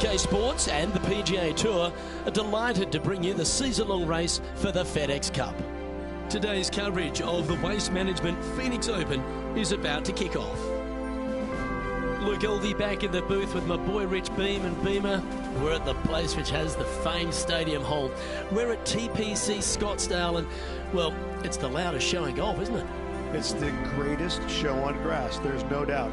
UK Sports and the PGA Tour are delighted to bring you the season-long race for the FedEx Cup. Today's coverage of the Waste Management Phoenix Open is about to kick off. Luke Elvey back in the booth with my boy Rich Beam and Beamer. We're at the place which has the famed stadium hole. We're at TPC Scottsdale and, well, it's the loudest show in golf, isn't it? It's the greatest show on grass, there's no doubt.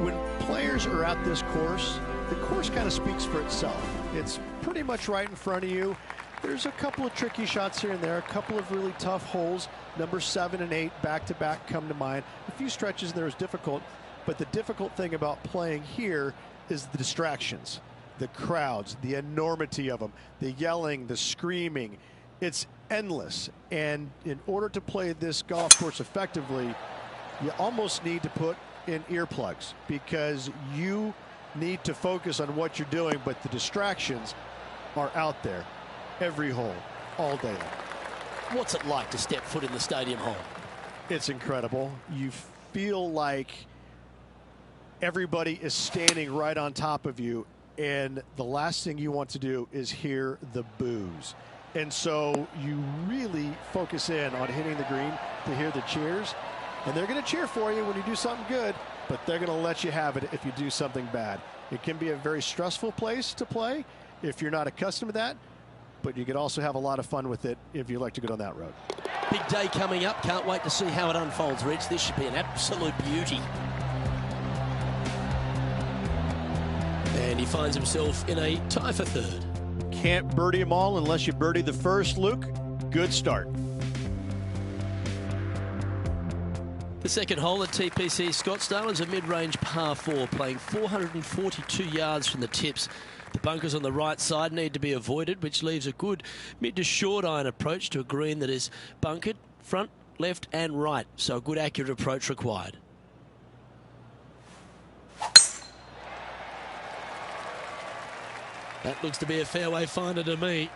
When players are at this course, the course kind of speaks for itself. It's pretty much right in front of you. There's a couple of tricky shots here and there, a couple of really tough holes. Number 7 and 8 back-to-back come to mind. A few stretches there is difficult, but the difficult thing about playing here is the distractions, the crowds, the enormity of them, the yelling, the screaming. It's endless, and in order to play this golf course effectively, you almost need to put in earplugs because you need to focus on what you're doing, but the distractions are out there every hole, all day long. What's it like to step foot in the stadium hole? It's incredible. You feel like everybody is standing right on top of you, and the last thing you want to do is hear the boos. And so you really focus in on hitting the green to hear the cheers, and they're going to cheer for you when you do something good, but they're going to let you have it if you do something bad. It can be a very stressful place to play if you're not accustomed to that, but you could also have a lot of fun with it if you like to go down that road. Big day coming up. Can't wait to see how it unfolds, Rich. This should be an absolute beauty. And he finds himself in a tie for third. Can't birdie them all unless you birdie the first, Luke. Good start. The second hole at TPC Scottsdale is a mid-range par 4, playing 442 yards from the tips. The bunkers on the right side need to be avoided, which leaves a good mid to short iron approach to a green that is bunkered front, left and right. So a good accurate approach required. That looks to be a fairway finder to me.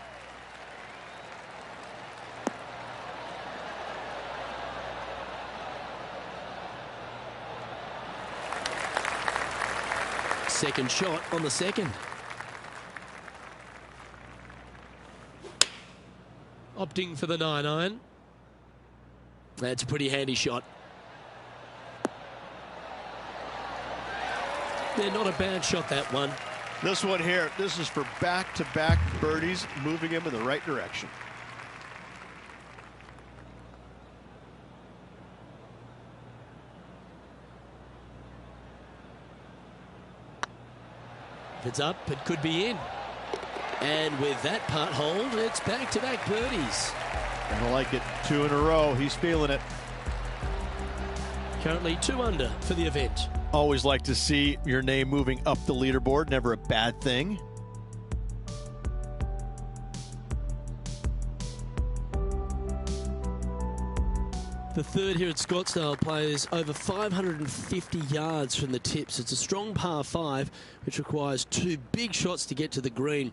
Second shot on the second. Opting for the 9-iron. That's a pretty handy shot. Yeah, not a bad shot, that one. This one here, this is for back-to-back birdies, moving him in the right direction. If it's up, it could be in. And with that putt hold, it's back-to-back birdies. I like it. 2 in a row. He's feeling it. Currently 2 under for the event. Always like to see your name moving up the leaderboard. Never a bad thing. The third here at Scottsdale plays over 550 yards from the tips. It's a strong par 5, which requires 2 big shots to get to the green.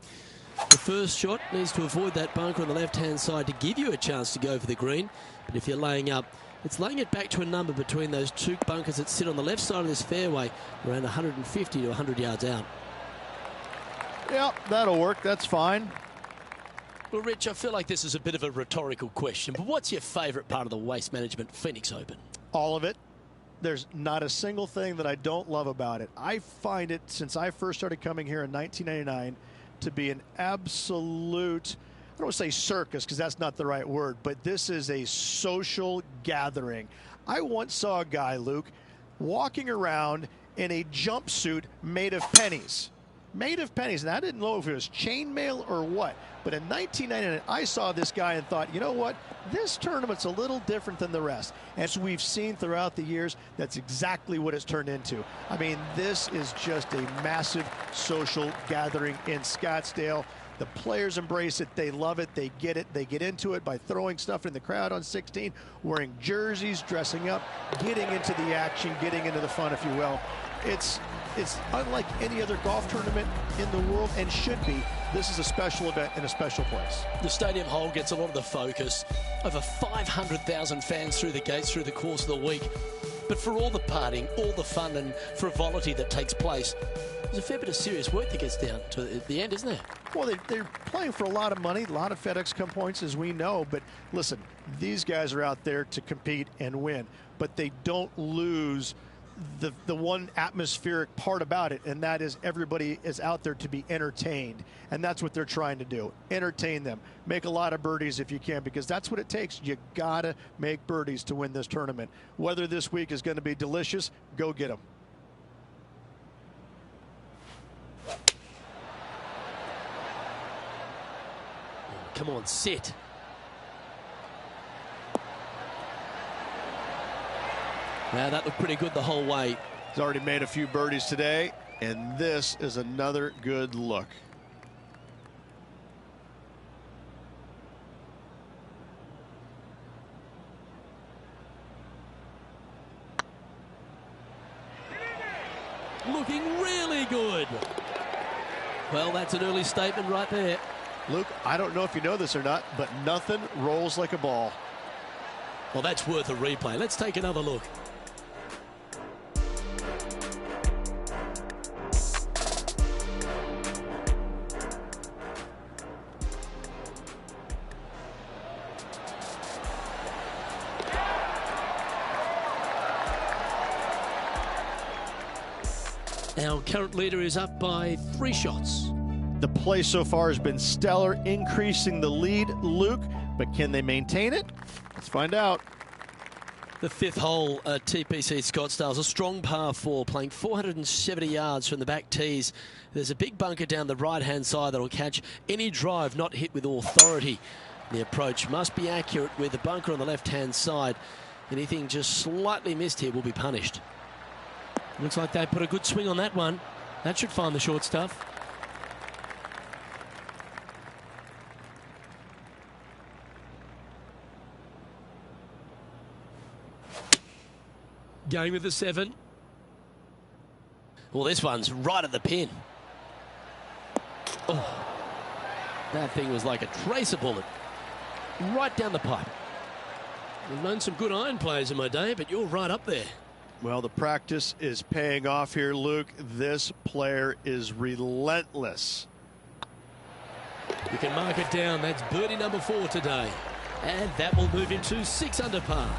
The first shot needs to avoid that bunker on the left-hand side to give you a chance to go for the green. But if you're laying up, it's laying it back to a number between those 2 bunkers that sit on the left side of this fairway, around 150 to 100 yards out. Yeah, that'll work. That's fine. Well, Rich, I feel like this is a bit of a rhetorical question, but what's your favourite part of the Waste Management Phoenix Open? All of it. There's not a single thing that I don't love about it. I find it, since I first started coming here in 1999, to be an absolute, I don't want to say circus because that's not the right word, but this is a social gathering. I once saw a guy, Luke, walking around in a jumpsuit made of pennies. Made of pennies. And I didn't know if it was chainmail or what. But in 1999, I saw this guy and thought, you know what? This tournament's a little different than the rest. As we've seen throughout the years, that's exactly what it's turned into. I mean, this is just a massive social gathering in Scottsdale. The players embrace it. They love it. They get it. They get into it by throwing stuff in the crowd on 16, wearing jerseys, dressing up, getting into the action, getting into the fun, if you will. It's unlike any other golf tournament in the world, and should be. This is a special event in a special place. The stadium hole gets a lot of the focus. Over 500,000 fans through the gates through the course of the week. But for all the partying, all the fun and frivolity that takes place, there's a fair bit of serious work that gets down to the end, isn't there? Well, they're playing for a lot of money, a lot of FedEx Cup points, as we know. But listen, these guys are out there to compete and win. But they don't lose the one atmospheric part about it, and that is everybody is out there to be entertained. And that's what they're trying to do. Entertain them. Make a lot of birdies if you can, because that's what it takes. You got to make birdies to win this tournament. Whether this week is going to be delicious, go get them. Come on, sit. Now that looked pretty good the whole way. He's already made a few birdies today, and this is another good look. Looking really good. Well, that's an early statement right there. Luke, I don't know if you know this or not, but nothing rolls like a ball. Well, that's worth a replay. Let's take another look. Our current leader is up by 3 shots. The play so far has been stellar, increasing the lead, Luke, but can they maintain it? Let's find out. The 5th hole at TPC Scottsdale, a strong par 4, playing 470 yards from the back tees. There's a big bunker down the right-hand side that'll catch any drive not hit with authority. The approach must be accurate with the bunker on the left-hand side. Anything just slightly missed here will be punished. Looks like they put a good swing on that one. That should find the short stuff. Going with the 7. Well, this one's right at the pin. Oh, that thing was like a tracer bullet. Right down the pipe. I've known some good iron players in my day, but you're right up there. Well, the practice is paying off here, Luke. This player is relentless. You can mark it down. That's birdie number 4 today. And that will move him to 6 under par.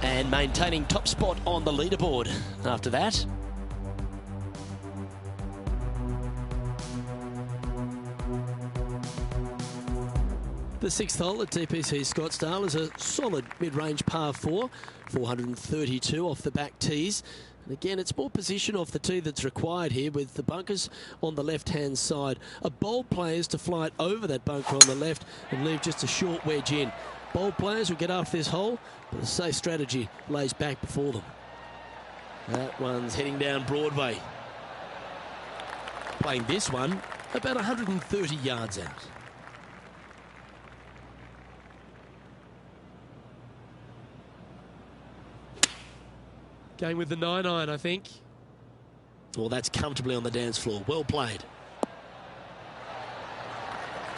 And maintaining top spot on the leaderboard after that. The 6th hole at TPC Scottsdale is a solid mid-range par 4, 432 off the back tees. And again, it's more position off the tee that's required here, with the bunkers on the left-hand side. A bold player is to fly it over that bunker on the left and leave just a short wedge in. Bold players will get after this hole, but a safe strategy lays back before them. That one's heading down Broadway. Playing this one about 130 yards out. Going with the 9-iron, I think. Well, that's comfortably on the dance floor. Well played.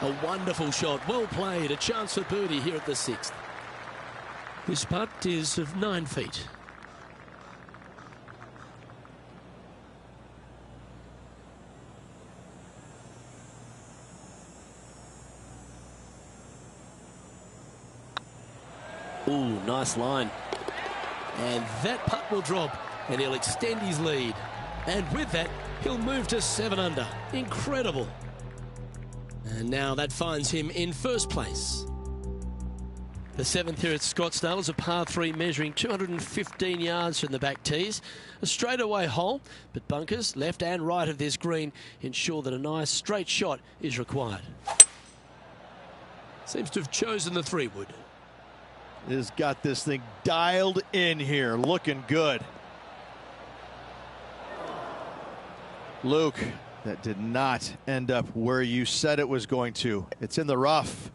A wonderful shot. Well played. A chance for birdie here at the 6th. This putt is of 9 feet. Ooh, nice line. And that putt will drop, and he'll extend his lead. And with that, he'll move to 7 under. Incredible. And now that finds him in first place. The 7th here at Scottsdale is a par 3 measuring 215 yards from the back tees. A straightaway hole, but bunkers left and right of this green ensure that a nice straight shot is required. Seems to have chosen the 3-wood. Has got this thing dialed in here, looking good. Luke, that did not end up where you said it was going to. It's in the rough.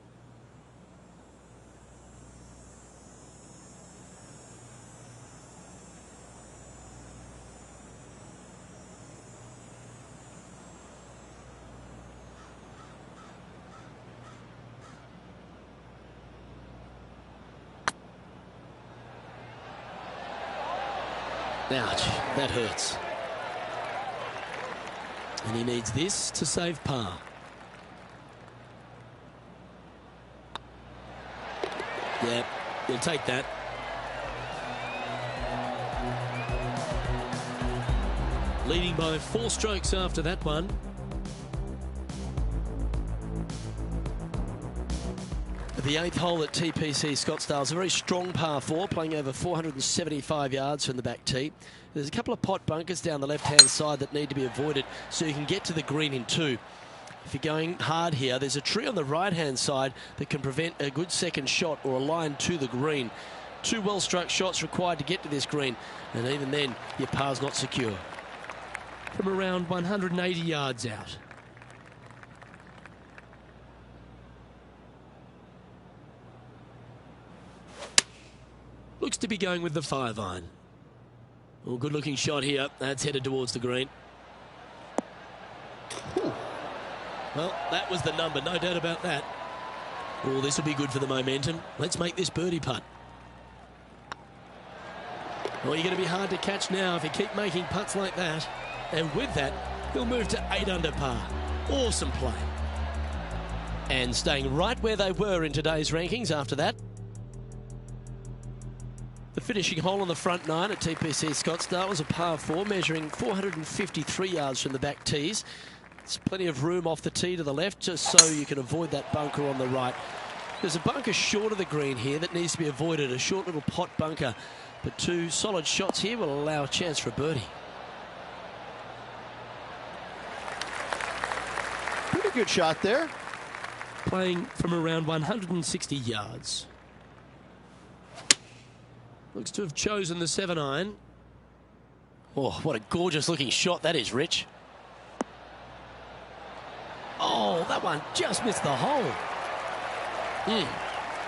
Ouch, that hurts. And he needs this to save par. Yeah, he'll take that. Leading by 4 strokes after that one. The 8th hole at TPC Scottsdale is a very strong par 4, playing over 475 yards from the back tee. There's a couple of pot bunkers down the left-hand side that need to be avoided so you can get to the green in 2. If you're going hard here, there's a tree on the right-hand side that can prevent a good second shot or a line to the green. 2 well-struck shots required to get to this green, and even then, your par's not secure. From around 180 yards out. Looks to be going with the 5-iron. Well, good looking shot here. That's headed towards the green. Ooh. Well, that was the number, no doubt about that. Oh, this will be good for the momentum. Let's make this birdie putt. Well, you're going to be hard to catch now if you keep making putts like that. And with that, he'll move to 8 under par. Awesome play. And staying right where they were in today's rankings after that. The finishing hole on the front 9 at TPC Scottsdale was a par 4, measuring 453 yards from the back tees. There's plenty of room off the tee to the left, just so you can avoid that bunker on the right. There's a bunker short of the green here that needs to be avoided, a short little pot bunker. But 2 solid shots here will allow a chance for a birdie. Pretty good shot there. Playing from around 160 yards. Looks to have chosen the 7-iron. Oh, what a gorgeous looking shot that is, Rich. Oh, that one just missed the hole.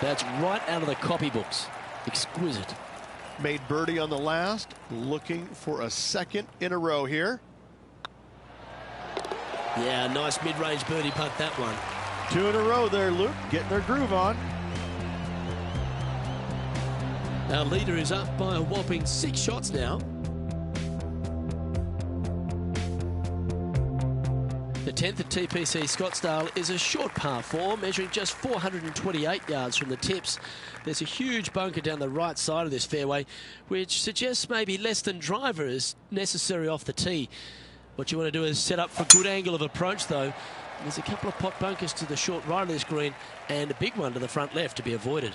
That's right out of the copybooks. Exquisite. Made birdie on the last, looking for a second in a row here. Yeah, nice mid-range birdie putt, that one. 2 in a row there, Luke, getting their groove on. Our leader is up by a whopping 6 shots now. The 10th at TPC Scottsdale is a short par 4, measuring just 428 yards from the tips. There's a huge bunker down the right side of this fairway, which suggests maybe less than driver is necessary off the tee. What you want to do is set up for good angle of approach, though. There's a couple of pot bunkers to the short right of this green and a big one to the front left to be avoided.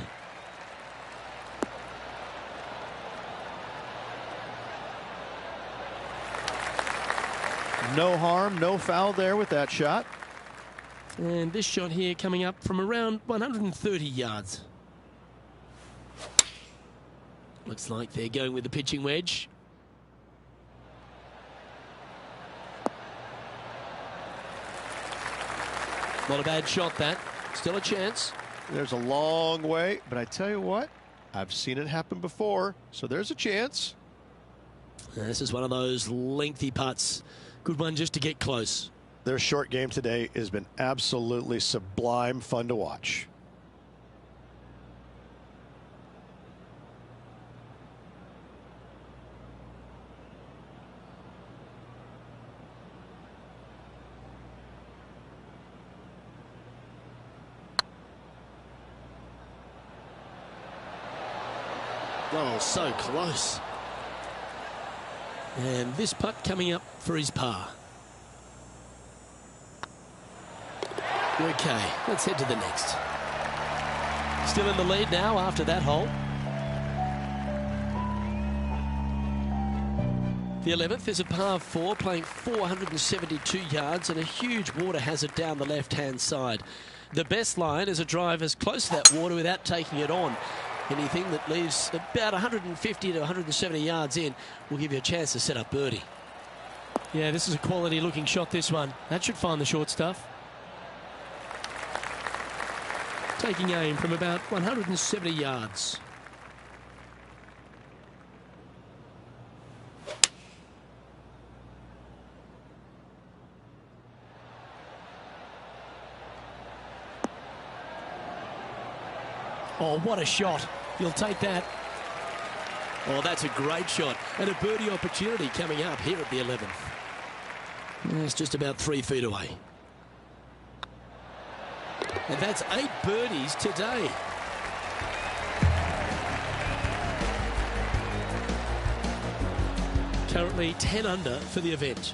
No harm, no foul there with that shot. And this shot here coming up from around 130 yards. Looks like they're going with the pitching wedge. Not a bad shot, that. Still a chance. There's a long way, but I tell you what, I've seen it happen before, so there's a chance. This is one of those lengthy putts. Good one just to get close. Their short game today has been absolutely sublime fun to watch. Oh, so close. And this putt coming up for his par. Okay, let's head to the next. Still in the lead now after that hole. The 11th is a par 4, playing 472 yards and a huge water hazard down the left-hand side. The best line is a drive as close to that water without taking it on. Anything that leaves about 150 to 170 yards in will give you a chance to set up birdie. Yeah, this is a quality looking shot, this one. That should find the short stuff. Taking aim from about 170 yards. Oh, what a shot. You'll take that. Oh, that's a great shot. And a birdie opportunity coming up here at the 11th. It's just about 3 feet away. And that's 8 birdies today. Currently 10 under for the event.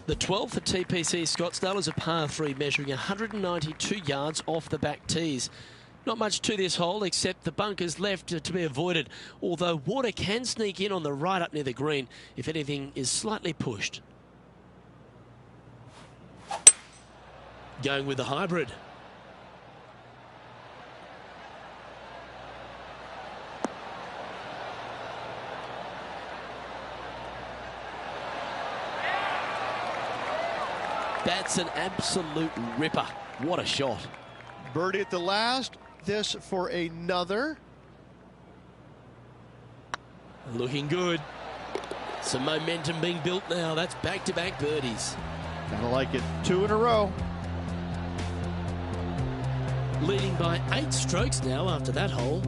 The 12th at TPC Scottsdale is a par 3 measuring 192 yards off the back tees. Not much to this hole except the bunkers left to be avoided, although water can sneak in on the right up near the green if anything is slightly pushed. Going with the hybrid. That's an absolute ripper. What a shot. Birdie at the last. This for another. Looking good. Some momentum being built now. That's back-to-back birdies. Kinda like it. 2 in a row. Leading by 8 strokes now after that hole.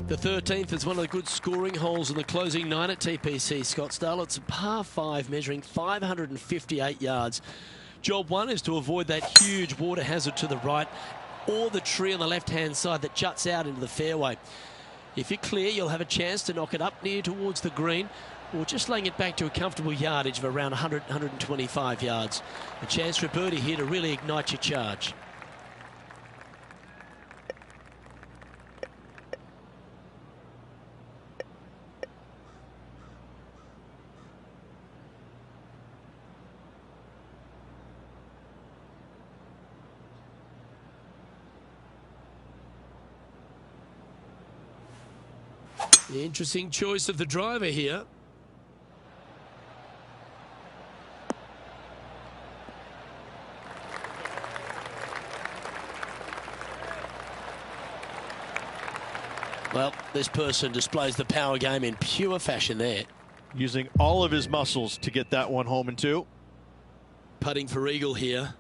The 13th is one of the good scoring holes in the closing 9 at TPC Scottsdale. It's a par 5 measuring 558 yards. Job 1 is to avoid that huge water hazard to the right or the tree on the left-hand side that juts out into the fairway. If you're clear, you'll have a chance to knock it up near towards the green or just laying it back to a comfortable yardage of around 100, 125 yards. A chance for a birdie here to really ignite your charge. The interesting choice of the driver here. Well, this person displays the power game in pure fashion there. Using all of his muscles to get that one home in 2. Putting for eagle here.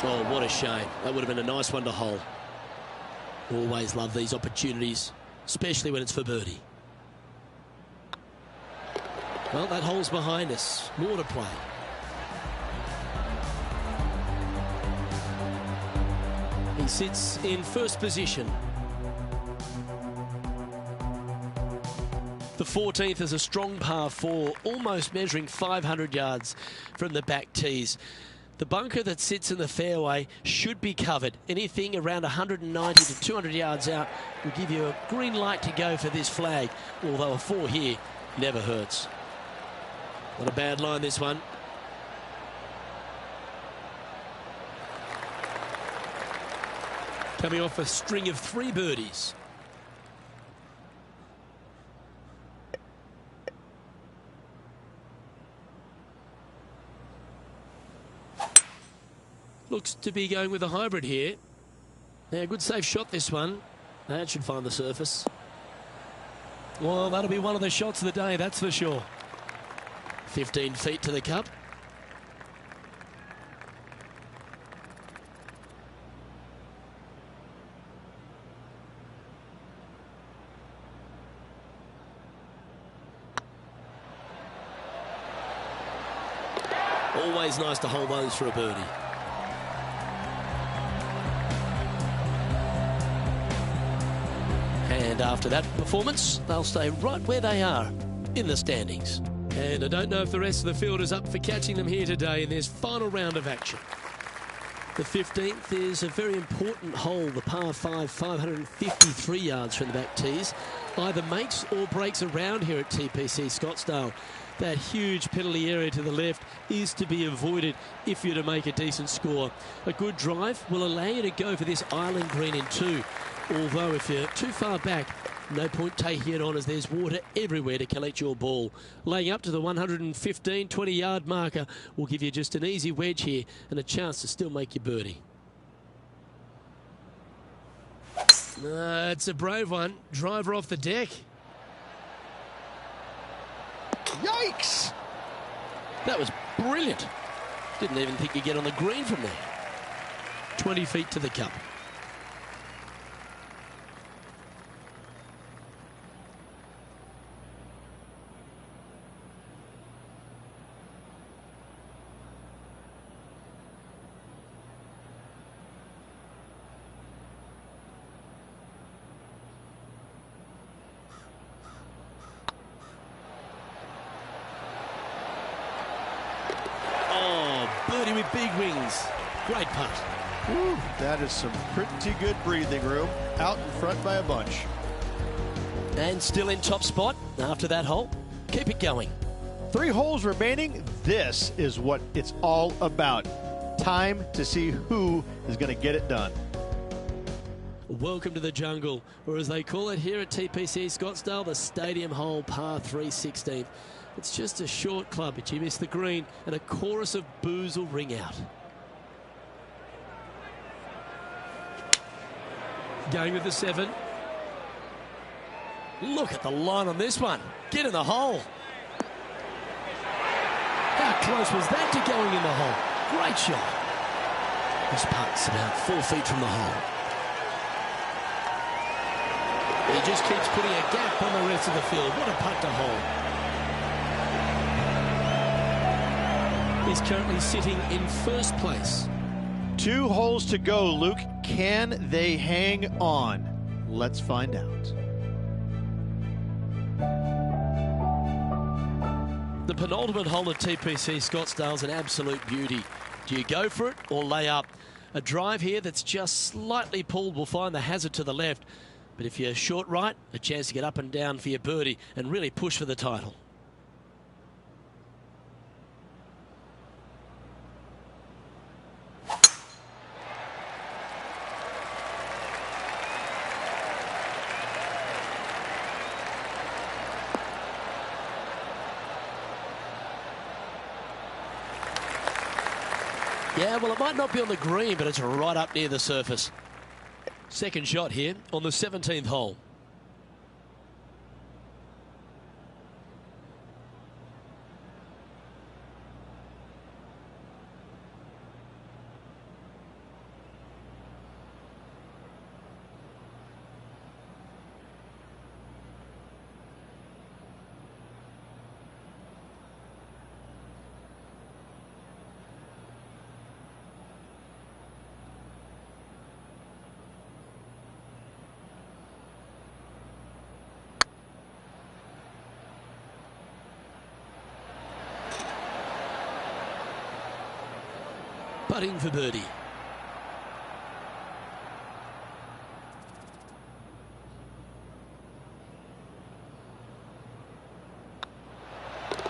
Oh, what a shame. That would have been a nice one to hole. Always love these opportunities, especially when it's for birdie. Well, that hole's behind us. More to play. He sits in first position. The 14th is a strong par 4, almost measuring 500 yards from the back tees. The bunker that sits in the fairway should be covered. Anything around 190 to 200 yards out will give you a green light to go for this flag, although a 4 here never hurts. Not a bad line, this one. Coming off a string of 3 birdies. Looks to be going with a hybrid here. Yeah, good safe shot, this one. That should find the surface. Well, that'll be one of the shots of the day, that's for sure. 15 feet to the cup. Always nice to hold those for a birdie. And after that performance, they'll stay right where they are in the standings. And I don't know if the rest of the field is up for catching them here today in this final round of action. The 15th is a very important hole, the par 5, 553 yards from the back tees. Either makes or breaks around here at TPC Scottsdale. That huge penalty area to the left is to be avoided if you're to make a decent score. A good drive will allow you to go for this island green in 2. Although if you're too far back, no point taking it on as there's water everywhere to collect your ball. Laying up to the 115, 20-yard marker will give you just an easy wedge here and a chance to still make your birdie. It's a brave one. Driver off the deck. Yikes! That was brilliant. Didn't even think you'd get on the green from there. 20 feet to the cup. Birdie with big wings. Great putt. Woo, that is some pretty good breathing room. Out in front by a bunch. And still in top spot after that hole. Keep it going. 3 holes remaining. This is what it's all about. Time to see who is going to get it done. Welcome to the jungle, or as they call it here at TPC Scottsdale, the Stadium Hole Par 3 16th. It's just a short club, but you miss the green, and a chorus of boos will ring out. Going with the 7. Look at the line on this one. Get in the hole. How close was that to going in the hole? Great shot. This putt's about 4 feet from the hole. He just keeps putting a gap on the rest of the field. What a putt to hole. He's currently sitting in first place. 2 holes to go, Luke. Can they hang on? Let's find out. The penultimate hole at TPC Scottsdale's an absolute beauty. Do you go for it or lay up? A drive here that's just slightly pulled will find the hazard to the left. But if you're short right, a chance to get up and down for your birdie and really push for the title. Yeah, well, it might not be on the green, but it's right up near the surface. Second shot here on the 17th hole. Putting for birdie.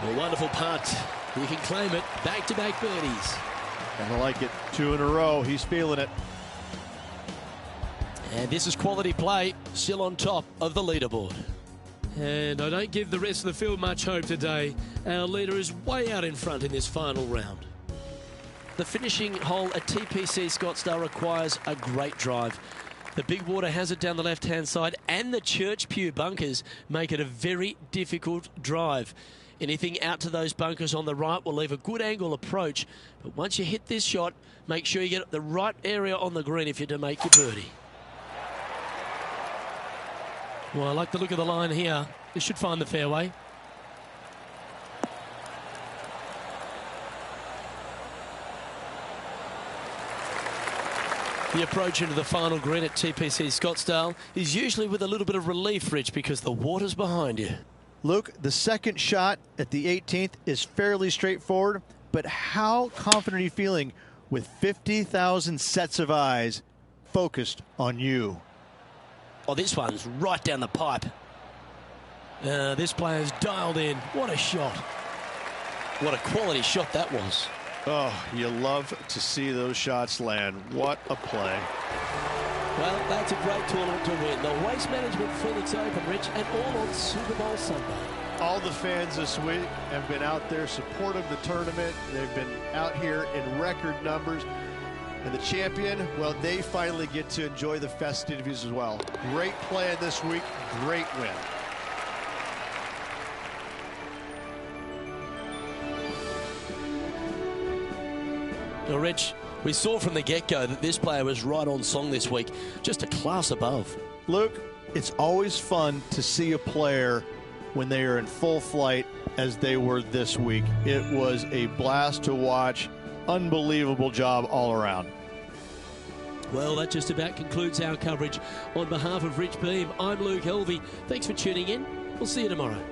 A wonderful putt. You can claim it. Back-to-back birdies. And I like it. 2 in a row. He's feeling it. And this is quality play. Still on top of the leaderboard. And I don't give the rest of the field much hope today. Our leader is way out in front in this final round. The finishing hole at TPC Scottsdale requires a great drive. The big water hazard down the left-hand side and the Church Pew bunkers make it a very difficult drive. Anything out to those bunkers on the right will leave a good angle approach. But once you hit this shot, make sure you get the right area on the green if you're to make your birdie. Well, I like the look of the line here. This should find the fairway. The approach into the final green at TPC Scottsdale is usually with a little bit of relief, Rich, because the water's behind you. Luke, the second shot at the 18th is fairly straightforward, but how confident are you feeling with 50,000 sets of eyes focused on you? Oh, this one's right down the pipe. This player's dialed in. What a shot. What a quality shot that was. Oh, you love to see those shots land. What a play. Well, that's a great tournament to win. The Waste Management Phoenix Open, Rich, and all on Super Bowl Sunday. All the fans this week have been out there supportive of the tournament. They've been out here in record numbers. And the champion, well, they finally get to enjoy the festivities as well. Great play this week, great win. Well, Rich, we saw from the get-go that this player was right on song this week, just a class above. Luke, it's always fun to see a player when they are in full flight as they were this week. It was a blast to watch. Unbelievable job all around. Well, that just about concludes our coverage. On behalf of Rich Beam, I'm Luke Helvey. Thanks for tuning in. We'll see you tomorrow.